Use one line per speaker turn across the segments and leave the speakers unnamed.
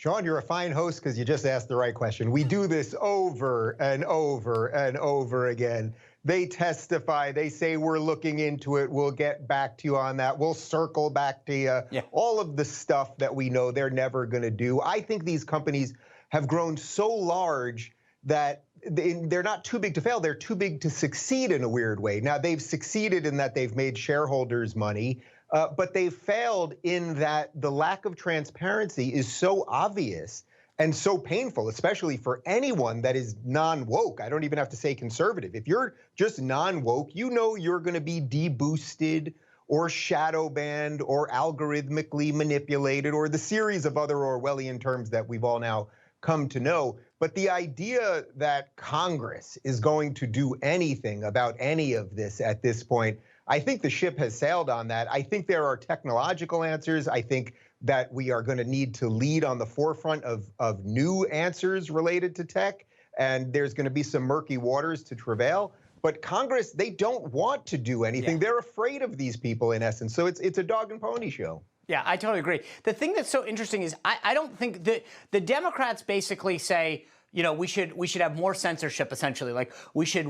Sean, you're a fine host because you just asked the right question. We do this over and over and over again. They testify, they say we're looking into it, we'll get back to you on that, we'll circle back to you.
Yeah.
All of the stuff that we know they're never going to do. I think these companies have grown so large that they're not too big to fail, they're too big to succeed in a weird way. Now, they've succeeded in that they've made shareholders money, but they've failed in that the lack of transparency is so obvious and so painful, especially for anyone that is non-woke. I don't even have to say conservative. If you're just non-woke, you know you're going to be deboosted or shadow banned or algorithmically manipulated or the series of other Orwellian terms that we've all now come to know. But the idea that Congress is going to do anything about any of this at this point, I think the ship has sailed on that. I think there are technological answers. I think that we are going to need to lead on the forefront of new answers related to tech, and there's going to be some murky waters to travail. But Congress, they don't want to do anything. Yeah. They're afraid of these people, in essence. So it's a dog and pony show.
Yeah, I totally agree. The thing that's so interesting is I don't think that the Democrats basically say, you know, we should have more censorship, essentially. Like, we should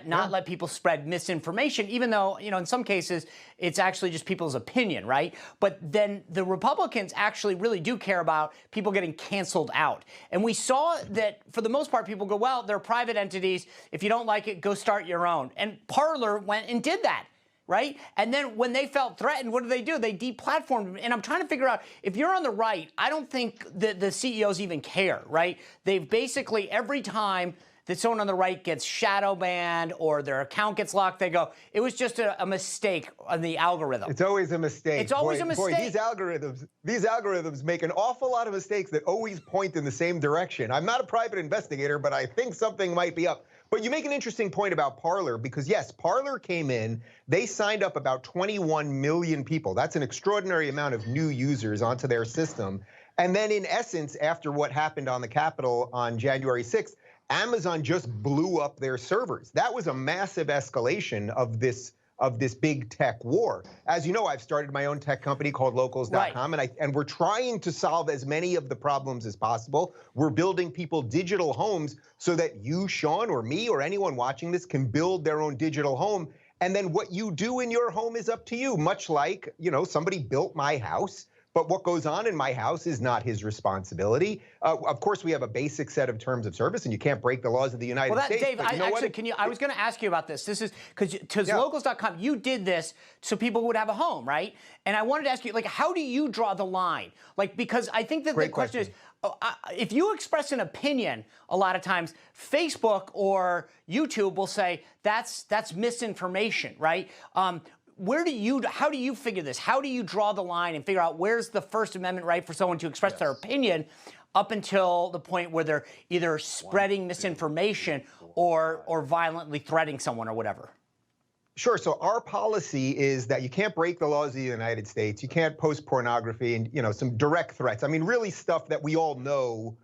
not let people spread misinformation, even though, you know, in some cases it's actually just people's opinion, right? But then the Republicans actually really do care about people getting canceled out. And we saw that for the most part, people go, well, they're private entities. If you don't like it, go start your own. And Parler went and did that. Right? And then when they felt threatened, what do? They deplatformed them. And I'm trying to figure out, if you're on the right, I don't think that the CEOs even care, right? They've basically, every time that someone on the right gets shadow banned or their account gets locked, they go, it was just a mistake on the algorithm.
It's always a mistake.
It's always a mistake.
Boy, these algorithms make an awful lot of mistakes that always point in the same direction. I'm not a private investigator, but I think something might be up. But you make an interesting point about Parler, because yes, Parler came in, they signed up about 21 million people. That's an extraordinary amount of new users onto their system. And then in essence, after what happened on the Capitol on January 6th, Amazon just blew up their servers. That was a massive escalation of this big tech war. As you know, I've started my own tech company called Locals.com, right. and we're trying to solve as many of the problems as possible. We're building people digital homes so that you, Sean, or me, or anyone watching this can build their own digital home. And then what you do in your home is up to you, much like, you know, somebody built my house. But what goes on in my house is not his responsibility. Of course, we have a basic set of terms of service, and you can't break the laws of the United States.
Dave, I was going to ask you about this. This is because Locals.com, you did this so people would have a home, right? And I wanted to ask you, like, how do you draw the line? Like, because I think that the question is, if you express an opinion, a lot of times Facebook or YouTube will say that's misinformation, right? How do you figure this? How do you draw the line and figure out where's the First Amendment right for someone to express their opinion up until the point where they're either spreading misinformation or violently threatening someone or whatever?
Sure. So our policy is that you can't break the laws of the United States. You can't post pornography and, you know, some direct threats. I mean, really stuff that we all know,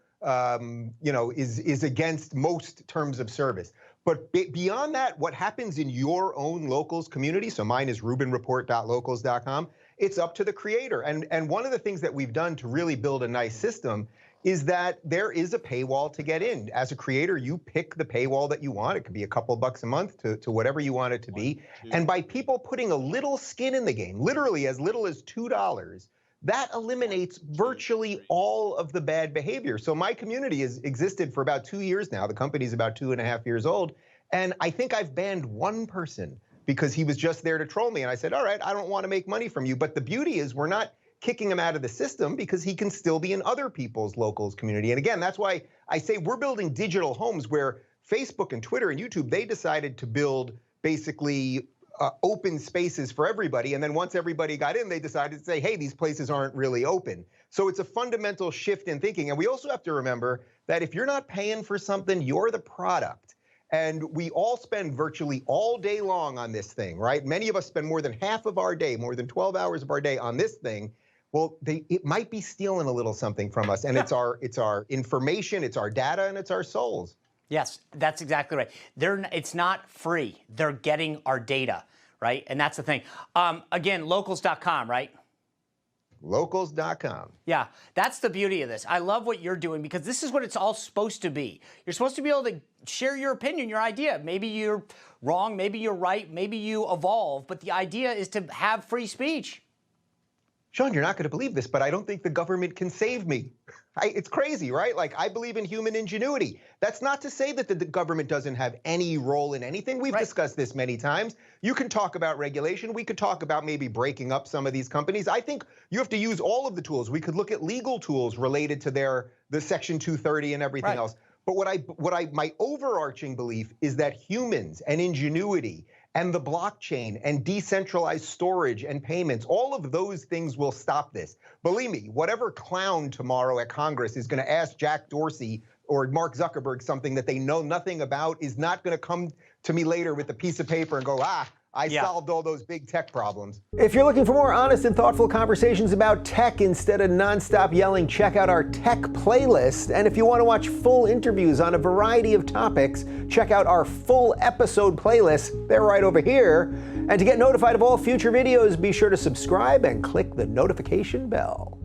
you know, is against most terms of service. But beyond that, what happens in your own Locals community, so mine is rubinreport.locals.com, it's up to the creator. And one of the things that we've done to really build a nice system is that there is a paywall to get in. As a creator, you pick the paywall that you want. It could be a couple bucks a month to whatever you want it to be. And by people putting a little skin in the game, literally as little as $2, that eliminates virtually all of the bad behavior. So my community has existed for about 2 years now. The company's about 2.5 years old. And I think I've banned one person because he was just there to troll me. And I said, all right, I don't want to make money from you. But the beauty is we're not kicking him out of the system because he can still be in other people's Locals community. And again, that's why I say we're building digital homes where Facebook and Twitter and YouTube, they decided to build basically open spaces for everybody. And then once everybody got in, they decided to say, hey, these places aren't really open. So it's a fundamental shift in thinking. And we also have to remember that if you're not paying for something, you're the product. And we all spend virtually all day long on this thing, right? Many of us spend more than half of our day, more than 12 hours of our day on this thing. Well, it might be stealing a little something from us. And it's our information, it's our data, and it's our souls.
Yes, that's exactly right. It's not free. They're getting our data, right? And that's the thing. Again, locals.com, right?
Locals.com.
Yeah, that's the beauty of this. I love what you're doing because this is what it's all supposed to be. You're supposed to be able to share your opinion, your idea. Maybe you're wrong, maybe you're right, maybe you evolve, but the idea is to have free speech.
Sean, you're not going to believe this, but I don't think the government can save me. It's crazy, right? Like, I believe in human ingenuity. That's not to say that the government doesn't have any role in anything. We've discussed this many times. You can talk about regulation. We could talk about maybe breaking up some of these companies. I think you have to use all of the tools. We could look at legal tools related to the Section 230 and everything else. But my overarching belief is that humans and ingenuity and the blockchain and decentralized storage and payments, all of those things will stop this. Believe me, whatever clown tomorrow at Congress is going to ask Jack Dorsey or Mark Zuckerberg something that they know nothing about is not going to come to me later with a piece of paper and go, I solved all those big tech problems.
If you're looking for more honest and thoughtful conversations about tech instead of nonstop yelling, check out our tech playlist. And if you want to watch full interviews on a variety of topics, check out our full episode playlist. They're right over here. And to get notified of all future videos, be sure to subscribe and click the notification bell.